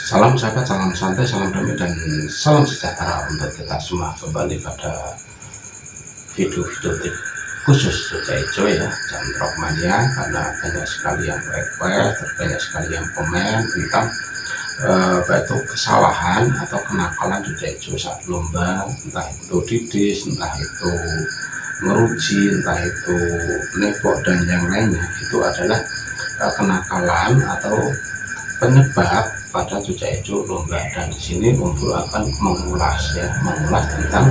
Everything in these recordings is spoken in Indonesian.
Salam sahabat, salam santai, salam damai, dan salam sejahtera untuk kita semua. Kembali pada video-video tip khusus Suca Ijo ya, jam Rockmania, karena banyak sekali yang request, banyak sekali yang komen tentang baik itu kesalahan atau kenakalan Suca Ijo saat lomba, entah itu didis, entah itu ngeruji, entah itu nepok, dan yang lainnya. Itu adalah kenakalan atau penyebab pada Suca Ijo lomba, dan di sini Umbul akan mengulas tentang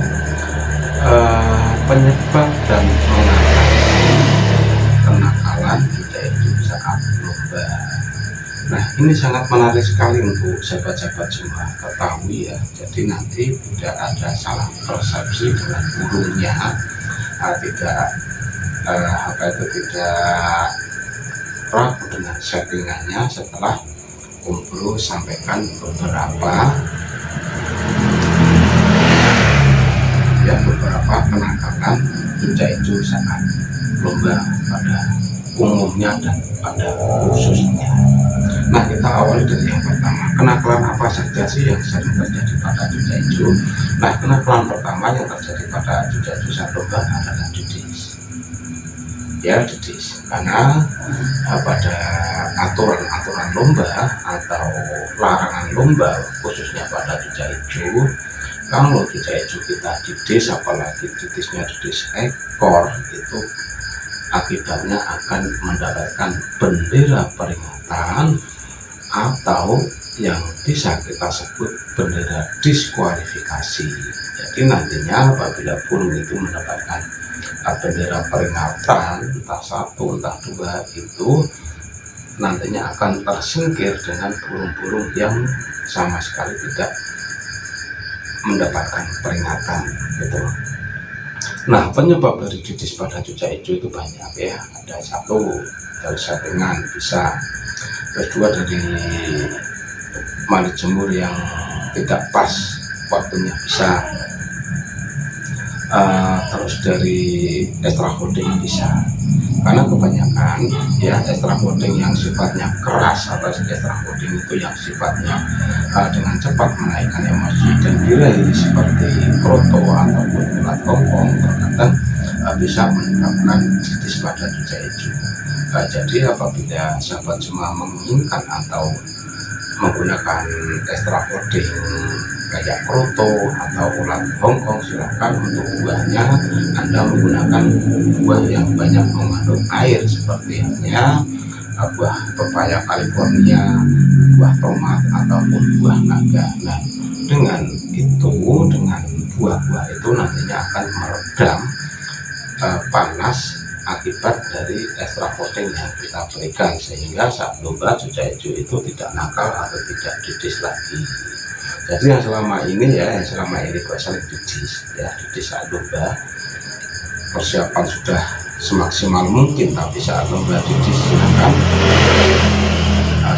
penyebab dan mengatasi kenakalan Suca Ijo saat lomba. Nah, ini sangat menarik sekali untuk sahabat-sahabat semua ketahui ya. Jadi nanti tidak ada salah persepsi dengan burungnya, tidak ragu dengan settingannya. Setelah Umbul sampaikan beberapa kenakalan Suca Ijo saat lomba pada umumnya dan pada khususnya. Nah, kita awali dari yang pertama. Kenakalan apa saja sih yang sering terjadi pada Suca Ijo? Nah, kenakalan pertama yang terjadi pada Suca Ijo saat lomba adalah didis. Ya, didis. Karena pada aturan lomba atau larangan lomba, khususnya pada Suca Ijo, kalau Suca Ijo kita didis, apalagi didisnya didis ekor, itu akibatnya akan mendapatkan bendera peringatan atau yang bisa kita sebut bendera diskualifikasi. Jadi nantinya apabila burung itu mendapatkan bendera peringatan entah 1 entah 2, itu nantinya akan tersingkir dengan burung-burung yang sama sekali tidak mendapatkan peringatan gitu. Nah, penyebab dari didis pada Suca Ijo itu banyak ya. Ada 1 dari settingan bisa, kedua dari mandi jemur yang tidak pas waktunya bisa, terus dari extra holding bisa. Karena kebanyakan ya extra holding yang sifatnya keras atau extra holding itu yang sifatnya dengan cepat menaikkan emosi dan birahi seperti kroto ataupun ulat kongkong, terkadang bisa menyebabkan didis pada Suca Ijo. Jadi apabila sahabat semua menginginkan atau menggunakan extra holding kayak kroto atau ulat hongkong, silakan. Untuk buahnya Anda menggunakan buah yang banyak mengandung air seperti halnya buah pepaya California, buah tomat, ataupun buah naga. Nah, dengan buah-buah itu nantinya akan meredam panas akibat dari extra holding yang kita berikan, sehingga saat lomba Suca Ijo itu tidak nakal atau tidak didis lagi. Jadi yang selama ini kok sering didis ya, didis saat lomba, persiapan sudah semaksimal mungkin, tapi saat lomba didis silakan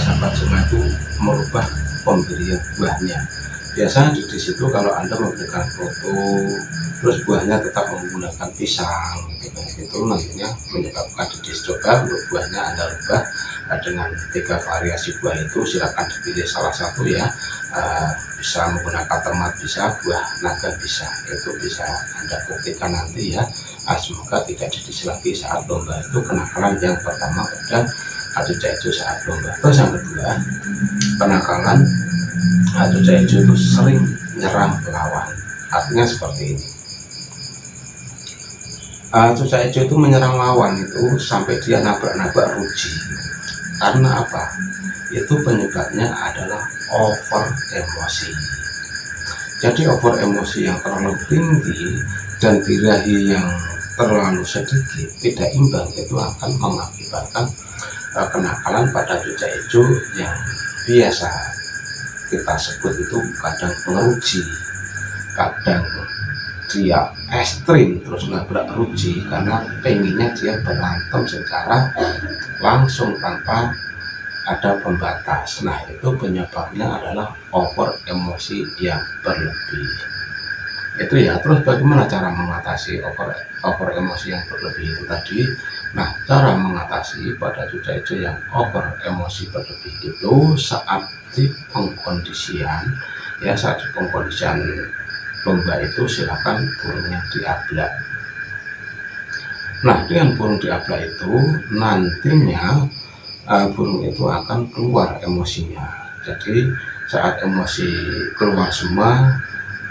sahabat semua itu merubah pemberian buahnya. Biasanya didis itu kalau Anda memberikan foto terus buahnya tetap menggunakan pisang gitu, nantinya menyebabkan didis. Coba untuk buahnya Anda rubah dengan 3 variasi buah itu, silakan dipilih salah satu ya. Bisa menggunakan tomat, bisa buah naga, bisa. Itu bisa Anda buktikan nanti ya. Semoga tidak didis lagi saat lomba. Itu kenakalan yang pertama pada Suca Ijo saat lomba. Terus yang kedua, kenakalan Suca Ijo itu sering menyerang lawan. Artinya seperti ini. Suca Ijo itu menyerang lawan itu sampai dia nabrak-nabrak ruji. Karena apa? Itu penyebabnya adalah over emosi. Jadi over emosi yang terlalu tinggi dan birahi yang terlalu sedikit, tidak imbang, itu akan mengakibatkan kenakalan pada Suca Ijo yang biasa kita sebut itu kadang ngeruji, kadang dia ekstrim terus nabrak ruji karena pengennya dia berantem secara langsung tanpa ada pembatas. Nah, itu penyebabnya adalah over emosi yang berlebih. Itu ya. Terus bagaimana cara mengatasi over emosi yang berlebih itu tadi? Nah, cara mengatasi pada Suca Ijo yang over emosi berlebih itu saat di pengkondisian ya, saat di pengkondisian lomba itu silakan burungnya diablak. Nah, dengan burung diablak itu nantinya burung itu akan keluar emosinya. Jadi saat emosi keluar semua,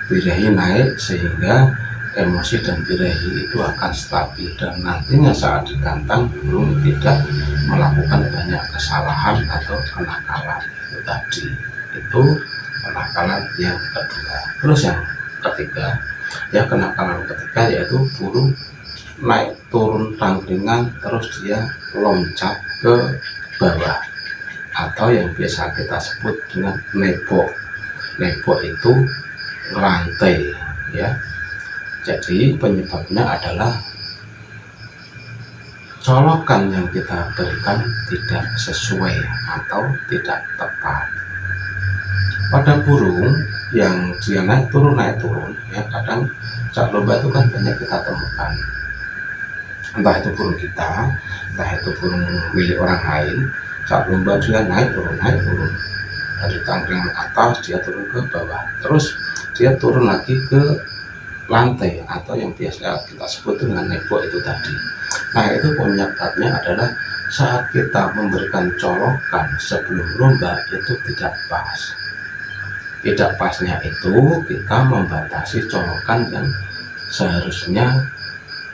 birahi naik, sehingga emosi dan birahi itu akan stabil, dan nantinya saat digantang burung tidak melakukan banyak kesalahan atau kenakalan. Itu tadi, itu kenakalan yang kedua. Terus yang ketiga, ya kenakalan ketiga yaitu burung naik turun tangkringan terus dia loncat ke bawah, atau yang biasa kita sebut dengan nebok. Nebok itu rantai ya. Jadi penyebabnya adalah colokan yang kita berikan tidak sesuai atau tidak tepat. Pada burung yang dia naik turun ya, kadang saat lomba itu kan banyak kita temukan, entah itu burung kita, entah itu burung milik orang lain. Saat lomba dia naik turun dari tangkringan atas dia turun ke bawah, terus dia turun lagi ke lantai atau yang biasa kita sebut dengan nebok itu tadi. Nah, itu penyebabnya adalah saat kita memberikan colokan sebelum lomba itu tidak pas. Tidak pasnya itu kita membatasi colokan yang seharusnya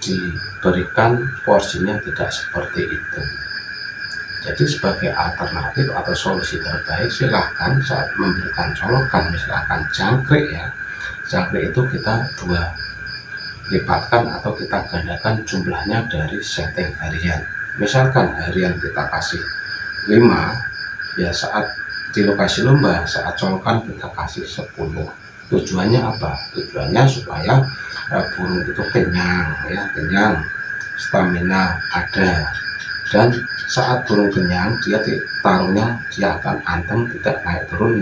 diberikan porsinya tidak seperti itu. Jadi sebagai alternatif atau solusi terbaik, silahkan saat memberikan colokan, misalkan jangkrik ya, jangkrik itu kita dua lipatkan atau kita gandakan jumlahnya dari setting harian. Misalkan harian kita kasih 5, ya saat di lokasi lomba saat colokan kita kasih 10. Tujuannya apa? Tujuannya supaya burung itu kenyang ya, kenyang, stamina ada, dan saat burung kenyang dia taruhnya dia akan anteng, tidak naik turun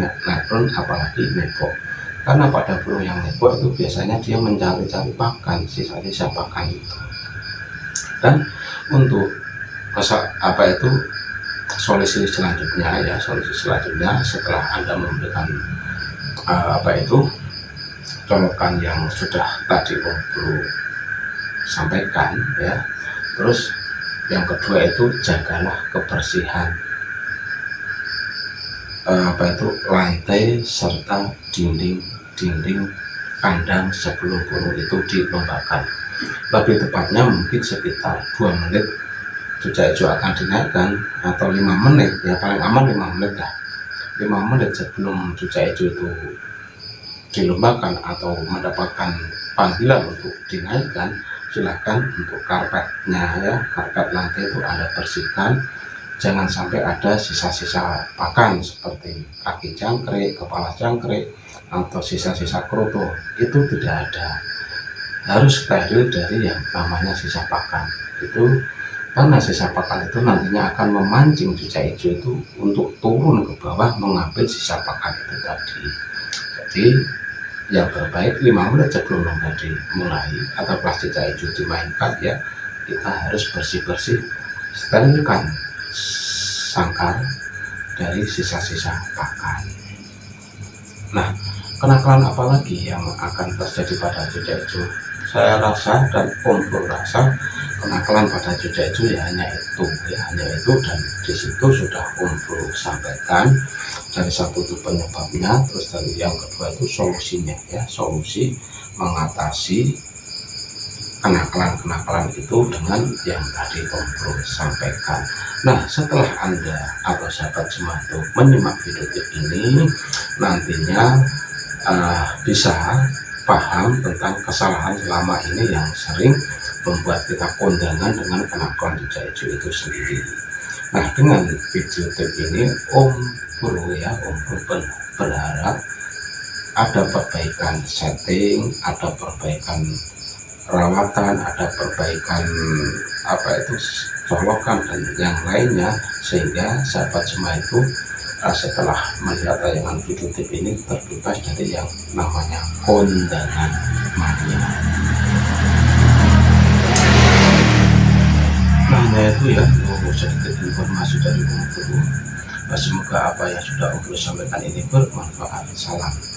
apalagi nebok. Karena pada burung yang nebok itu biasanya dia mencari-cari pakan, sisa-sisa pakan itu. Dan untuk solusi selanjutnya setelah Anda memberikan colokan yang sudah tadi Om Bro sampaikan ya, terus yang kedua itu jagalah kebersihan lantai serta dinding kandang sebelum burung itu dilombakan. Lebih tepatnya mungkin sekitar 2 menit cucak hijau akan dinaikkan, atau 5 menit ya, paling aman 5 menit lah. 5 menit sebelum cucak hijau itu dilombakan atau mendapatkan panggilan untuk dinaikkan, silahkan untuk karpetnya ya, karpet lantai itu Anda bersihkan. Jangan sampai ada sisa-sisa pakan seperti kaki jangkrik, kepala jangkrik, atau sisa-sisa kroto, itu tidak ada. Harus steril dari yang namanya sisa pakan itu, karena sisa pakan itu nantinya akan memancing cucak hijau itu untuk turun ke bawah mengambil sisa pakan itu tadi. Jadi yang terbaik 5 menit sebelum lomba dimulai atau pas cucak hijau dimainkan ya, kita harus bersih-bersih, sterilkan sangkar dari sisa-sisa pakan. Nah, kenakalan apa lagi yang akan terjadi pada cucak hijau? Saya rasa dan Om Bro rasa kenakalan pada cucak hijau ya hanya itu, dan disitu sudah Om Bro sampaikan. Dari satu itu penyebabnya, terus dari yang kedua itu solusinya ya, solusi mengatasi kenakalan itu dengan yang tadi Om Bro sampaikan. Nah, setelah Anda atau sahabat semua itu menyimak video ini, nantinya bisa paham tentang kesalahan selama ini yang sering membuat kita kondangan dengan kenakalan cucak hijau itu sendiri. Nah, dengan video tip ini Om Bro berharap ada perbaikan setting, ada perbaikan rawatan, ada perbaikan colokan dan yang lainnya, sehingga sahabat semua itu setelah melihat tayangan video tip ini terbebas dari yang namanya kondangan mania. Nah, hanya itu ya, sedikit informasi dari Om Bro. Semoga apa yang sudah Om Bro sampaikan ini bermanfaat. Salam.